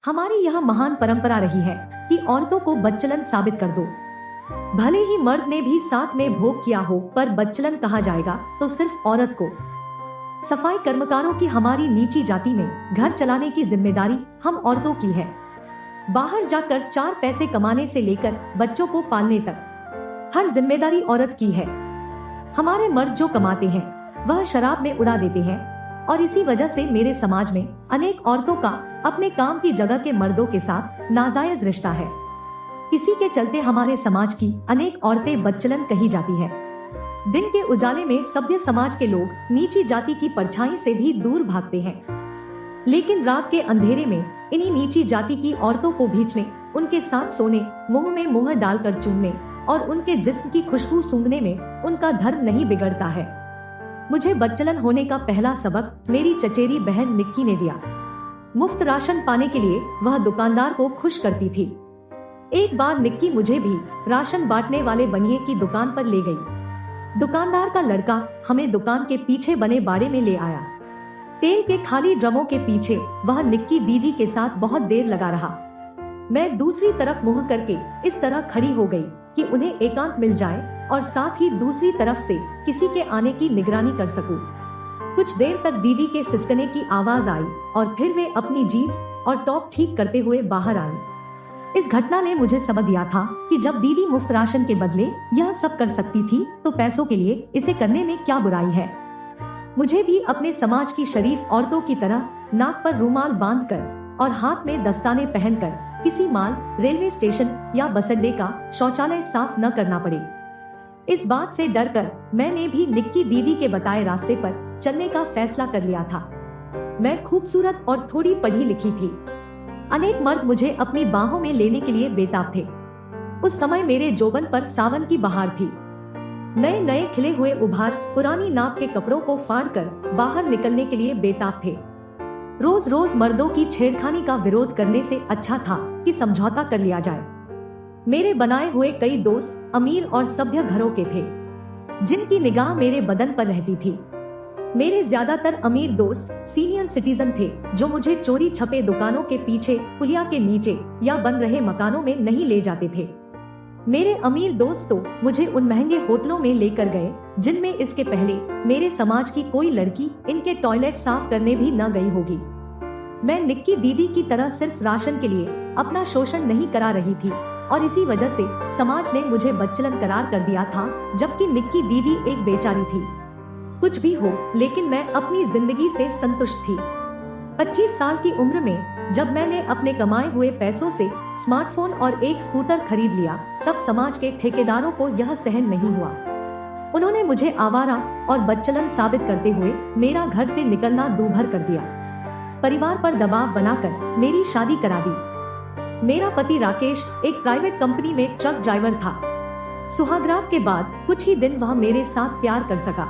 हमारी यह महान परंपरा रही है कि औरतों को बच्चलन साबित कर दो। भले ही मर्द ने भी साथ में भोग किया हो, पर बच्चलन कहा जाएगा तो सिर्फ औरत को। सफाई कर्मकारों की हमारी नीची जाति में घर चलाने की जिम्मेदारी हम औरतों की है। बाहर जाकर 4 पैसे कमाने से लेकर बच्चों को पालने तक हर जिम्मेदारी औरत की है। हमारे मर्द जो कमाते हैं वह शराब में उड़ा देते हैं, और इसी वजह से मेरे समाज में अनेक औरतों का अपने काम की जगह के मर्दों के साथ नाजायज रिश्ता है। इसी के चलते हमारे समाज की अनेक औरतें बच्चलन कही जाती है। दिन के उजाले में सभ्य समाज के लोग नीची जाति की परछाई से भी दूर भागते हैं, लेकिन रात के अंधेरे में इन्हीं नीची जाति की औरतों को भींचने, उनके साथ सोने, मुंह में मुंह डालकर चूमने और उनके जिस्म की खुशबू सूंघने में उनका धर्म नहीं बिगड़ता है। मुझे बच्चलन होने का पहला सबक मेरी चचेरी बहन निक्की ने दिया। मुफ्त राशन पाने के लिए वह दुकानदार को खुश करती थी। एक बार निक्की मुझे भी राशन बांटने वाले बनिए की दुकान पर ले गई। दुकानदार का लड़का हमें दुकान के पीछे बने बाड़े में ले आया। तेल के खाली ड्रमों के पीछे वह निक्की दीदी के साथ बहुत देर लगा रहा। मैं दूसरी तरफ मुंह करके इस तरह खड़ी हो गई कि उन्हें एकांत मिल जाए और साथ ही दूसरी तरफ से किसी के आने की निगरानी कर सकूं। कुछ देर तक दीदी के सिसकने की आवाज आई और फिर वे अपनी जीन्स और टॉप ठीक करते हुए बाहर आई। इस घटना ने मुझे समझ दिया था कि जब दीदी मुफ्त राशन के बदले यह सब कर सकती थी तो पैसों के लिए इसे करने में क्या बुराई है। मुझे भी अपने समाज की शरीफ औरतों की तरह नाक पर रुमाल बांधकर और हाथ में दस्ताने पहनकर किसी माल, रेलवे स्टेशन या बस अड्डे का शौचालय साफ न करना पड़े। इस बात से डरकर मैंने भी निक्की दीदी के बताए रास्ते पर चलने का फैसला कर लिया था। मैं खूबसूरत और थोड़ी पढ़ी लिखी थी। अनेक मर्द मुझे अपनी बाहों में लेने के लिए बेताब थे। उस समय मेरे जोबन पर सावन की बहार थी। नए नए खिले हुए उभार पुरानी नाप के कपड़ों को फाड़कर बाहर निकलने के लिए बेताब थे। रोज रोज मर्दों की छेड़खानी का विरोध करने से अच्छा था कि समझौता कर लिया जाए। मेरे बनाए हुए कई दोस्त अमीर और सभ्य घरों के थे, जिनकी निगाह मेरे बदन पर रहती थी। मेरे ज्यादातर अमीर दोस्त सीनियर सिटीजन थे, जो मुझे चोरी छपे दुकानों के पीछे, पुलिया के नीचे या बन रहे मकानों में नहीं ले जाते थे। मेरे अमीर दोस्त तो मुझे उन महंगे होटलों में लेकर गए जिनमें इसके पहले मेरे समाज की कोई लड़की इनके टॉयलेट साफ करने भी न गई होगी। मैं निक्की दीदी की तरह सिर्फ राशन के लिए अपना शोषण नहीं करा रही थी, और इसी वजह से समाज ने मुझे बच्चलन करार कर दिया था, जबकि निक्की दीदी एक बेचारी थी। कुछ भी हो, लेकिन मैं अपनी जिंदगी से संतुष्ट थी। 25 साल की उम्र में जब मैंने अपने कमाए हुए पैसों से स्मार्टफोन और एक स्कूटर खरीद लिया, तब समाज के ठेकेदारों को यह सहन नहीं हुआ। उन्होंने मुझे आवारा और बच्चलन साबित करते हुए मेरा घर से निकलना दूभर कर दिया। परिवार पर दबाव बनाकर मेरी शादी करा दी। मेरा पति राकेश एक प्राइवेट कंपनी में ट्रक ड्राइवर था। सुहागरात के बाद कुछ ही दिन वह मेरे साथ प्यार कर सका।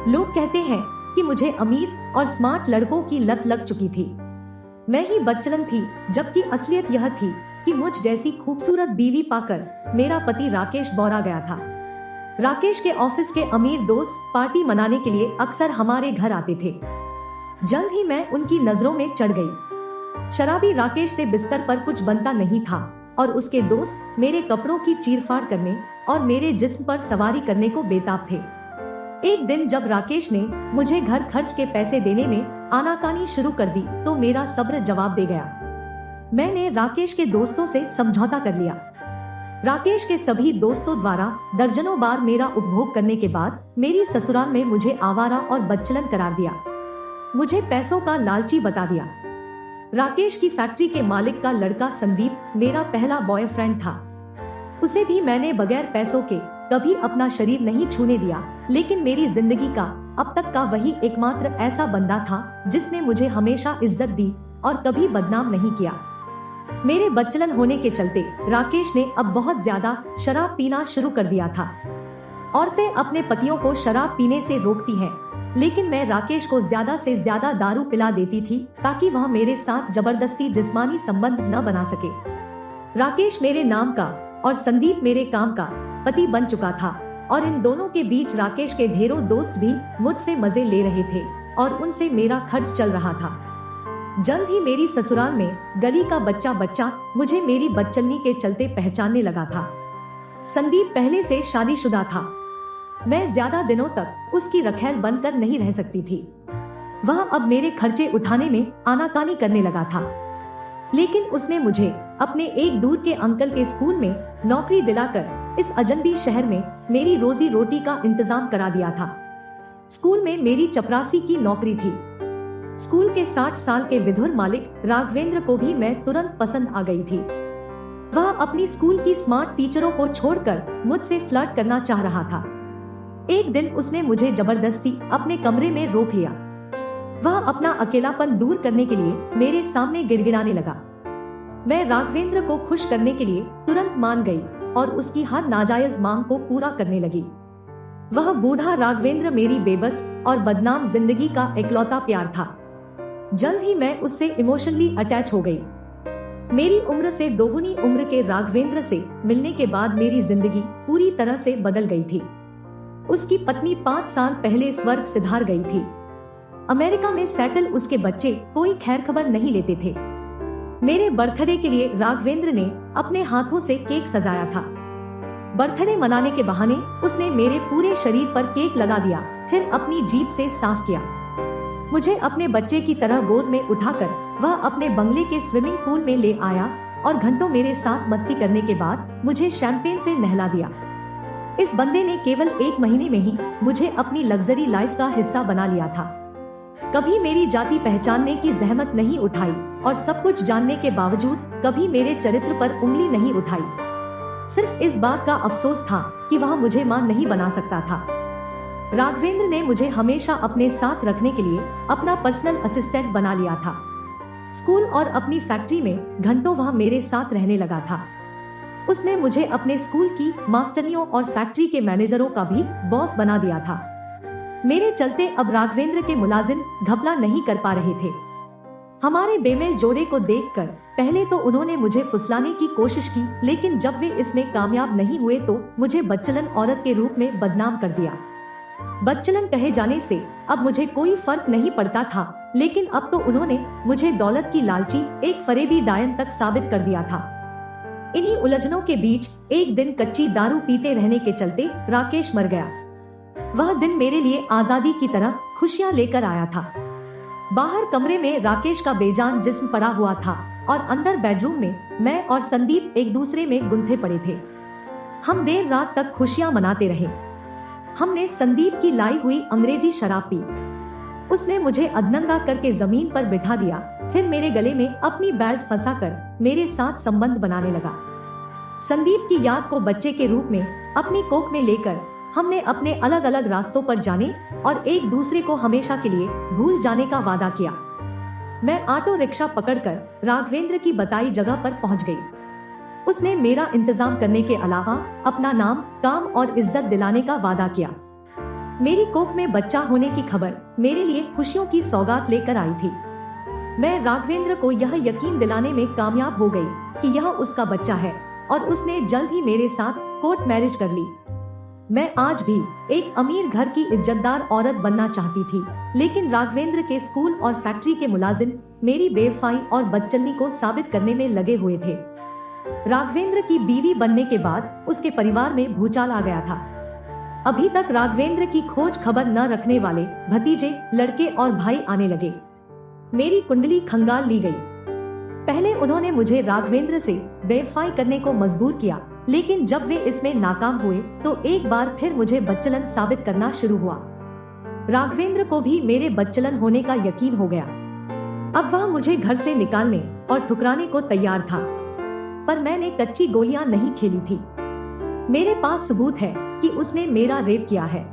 लोग कहते हैं कि मुझे अमीर और स्मार्ट लड़कों की लत लग चुकी थी। मैं ही बच्चलन थी, जबकि असलियत यह थी कि मुझ जैसी खूबसूरत बीवी पाकर मेरा पति राकेश बौरा गया था। राकेश के ऑफिस के अमीर दोस्त पार्टी मनाने के लिए अक्सर हमारे घर आते थे। जल्द ही मैं उनकी नजरों में चढ़ गई। शराबी राकेश से बिस्तर पर कुछ बनता नहीं था, और उसके दोस्त मेरे कपड़ों की चीरफाड़ करने और मेरे जिस्म पर सवारी करने को बेताब थे। एक दिन जब राकेश ने मुझे घर खर्च के पैसे देने में आनाकानी शुरू कर दी, तो मेरा सब्र जवाब दे गया। मैंने राकेश के दोस्तों से समझौता कर लिया। राकेश के सभी दोस्तों द्वारा दर्जनों बार मेरा उपभोग करने के बाद मेरी ससुराल में मुझे आवारा और बच्चलन करार दिया। मुझे पैसों का लालची बता दिया। राकेश की फैक्ट्री के मालिक का लड़का संदीप मेरा पहला बॉयफ्रेंड था। उसे भी मैंने बगैर पैसों के कभी अपना शरीर नहीं छूने दिया, लेकिन मेरी जिंदगी का अब तक का वही एकमात्र ऐसा बंदा था जिसने मुझे हमेशा इज्जत दी और कभी बदनाम नहीं किया। मेरे बच्चलन होने के चलते राकेश ने अब बहुत ज्यादा शराब पीना शुरू कर दिया था। औरतें अपने पतियों को शराब पीने से रोकती हैं, लेकिन मैं राकेश को ज्यादा से ज्यादा दारू पिला देती थी ताकि वह मेरे साथ जबरदस्ती जिस्मानी संबंध न बना सके। राकेश मेरे नाम का और संदीप मेरे काम का पति बन चुका था, और इन दोनों के बीच राकेश के ढेरों दोस्त भी मुझसे मजे ले रहे थे और उनसे मेरा खर्च चल रहा था। जल्द ही मेरी ससुराल में गली का बच्चा बच्चा मुझे मेरी बदचलनी के चलते पहचानने लगा था। संदीप पहले से शादीशुदा था। मैं ज्यादा दिनों तक उसकी रखैल बनकर नहीं रह सकती थी। वह अब मेरे खर्चे उठाने में आनाकानी करने लगा था। लेकिन उसने मुझे अपने एक दूर के अंकल के स्कूल में नौकरी दिलाकर इस अजनबी शहर में मेरी रोजी रोटी का इंतजाम करा दिया था। स्कूल में मेरी चपरासी की नौकरी थी। स्कूल के 60 साल के विधुर मालिक राघवेंद्र को भी मैं तुरंत पसंद आ गई थी। वह अपनी स्कूल की स्मार्ट टीचरों को छोड़कर मुझसे फ्लर्ट करना चाह रहा था। एक दिन उसने मुझे जबरदस्ती अपने कमरे में रोक लिया। वह अपना अकेलापन दूर करने के लिए मेरे सामने गिड़गिड़ाने लगा। मैं राघवेंद्र को खुश करने के लिए तुरंत मान गई और उसकी हर नाजायज मांग को पूरा करने लगी। वह बूढ़ा राघवेंद्र मेरी बेबस और बदनाम जिंदगी का इकलौता प्यार था। जल्द ही मैं उससे इमोशनली अटैच हो गई। मेरी उम्र से दोगुनी उम्र के राघवेंद्र से मिलने के बाद मेरी जिंदगी पूरी तरह से बदल गई थी। उसकी पत्नी 5 साल पहले स्वर्ग सिधार गई थी। अमेरिका में सेटल उसके बच्चे कोई खैर खबर नहीं लेते थे। मेरे बर्थडे के लिए राघवेंद्र ने अपने हाथों से केक सजाया था। बर्थडे मनाने के बहाने उसने मेरे पूरे शरीर पर केक लगा दिया, फिर अपनी जीभ से साफ किया। मुझे अपने बच्चे की तरह गोद में उठाकर वह अपने बंगले के स्विमिंग पूल में ले आया और घंटों मेरे साथ मस्ती करने के बाद मुझे शैंपेन से नहला दिया। इस बंदे ने केवल 1 महीने में ही मुझे अपनी लग्जरी लाइफ का हिस्सा बना लिया था। कभी मेरी जाति पहचानने की जहमत नहीं उठाई और सब कुछ जानने के बावजूद कभी मेरे चरित्र पर उंगली नहीं उठाई। सिर्फ इस बात का अफसोस था कि वह मुझे मां नहीं बना सकता था। राघवेंद्र ने मुझे हमेशा अपने साथ रखने के लिए अपना पर्सनल असिस्टेंट बना लिया था। स्कूल और अपनी फैक्ट्री में घंटों वह मेरे साथ रहने लगा था। उसने मुझे अपने स्कूल की मास्टरनियों और फैक्ट्री के मैनेजरों का भी बॉस बना दिया था। मेरे चलते अब राघवेंद्र के मुलाजिम घपला नहीं कर पा रहे थे। हमारे बेमेल जोड़े को देखकर पहले तो उन्होंने मुझे फुसलाने की कोशिश की, लेकिन जब वे इसमें कामयाब नहीं हुए तो मुझे बदचलन औरत के रूप में बदनाम कर दिया। बदचलन कहे जाने से अब मुझे कोई फर्क नहीं पड़ता था, लेकिन अब तो उन्होंने मुझे दौलत की लालची एक फरेबी डायन तक साबित कर दिया था। इन्हीं उलझनों के बीच एक दिन कच्ची दारू पीते रहने के चलते राकेश मर गया। वह दिन मेरे लिए आजादी की तरह खुशियां लेकर आया था। बाहर कमरे में राकेश का बेजान जिस्म पड़ा हुआ था और अंदर बेडरूम में मैं और संदीप एक दूसरे में गुंथे पड़े थे। हम देर रात तक खुशियां मनाते रहे। हमने संदीप की लाई हुई अंग्रेजी शराब पी। उसने मुझे अधनंगा करके जमीन पर बिठा दिया, फिर मेरे गले में अपनी बेल्ट फंसाकर मेरे साथ संबंध बनाने लगा। संदीप की याद को बच्चे के रूप में अपनी कोख में लेकर हमने अपने अलग अलग रास्तों पर जाने और एक दूसरे को हमेशा के लिए भूल जाने का वादा किया। मैं ऑटो रिक्शा पकड़कर राघवेंद्र की बताई जगह पर पहुंच गई। उसने मेरा इंतजाम करने के अलावा अपना नाम, काम और इज्जत दिलाने का वादा किया। मेरी कोख में बच्चा होने की खबर मेरे लिए खुशियों की सौगात लेकर आई थी। मैं राघवेंद्र को यह यकीन दिलाने में कामयाब हो गई कि यह उसका बच्चा है और उसने जल्द ही मेरे साथ कोर्ट मैरिज कर ली। मैं आज भी एक अमीर घर की इज्जतदार औरत बनना चाहती थी, लेकिन राघवेंद्र के स्कूल और फैक्ट्री के मुलाजिम मेरी बेवफाई और बदचलनी को साबित करने में लगे हुए थे। राघवेंद्र की बीवी बनने के बाद उसके परिवार में भूचाल आ गया था। अभी तक राघवेंद्र की खोज खबर न रखने वाले भतीजे, लड़के और भाई आने लगे। मेरी कुंडली खंगाल ली गई। पहले उन्होंने मुझे राघवेंद्र से बेवफाई करने को मजबूर किया, लेकिन जब वे इसमें नाकाम हुए तो एक बार फिर मुझे बदचलन साबित करना शुरू हुआ। राघवेंद्र को भी मेरे बदचलन होने का यकीन हो गया। अब वह मुझे घर से निकालने और ठुकराने को तैयार था, पर मैंने कच्ची गोलियां नहीं खेली थी। मेरे पास सबूत है कि उसने मेरा रेप किया है।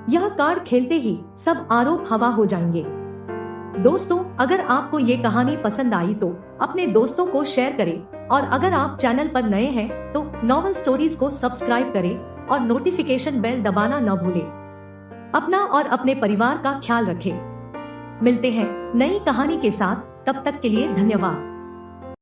यह कार्ड खेलते ही सब आरोप हवा हो जाएंगे। दोस्तों, अगर आपको ये कहानी पसंद आई तो अपने दोस्तों को शेयर करें और अगर आप चैनल पर नए हैं तो नॉवल स्टोरीज को सब्सक्राइब करें और नोटिफिकेशन बेल दबाना न भूलें। अपना और अपने परिवार का ख्याल रखें। मिलते हैं नई कहानी के साथ, तब तक के लिए धन्यवाद।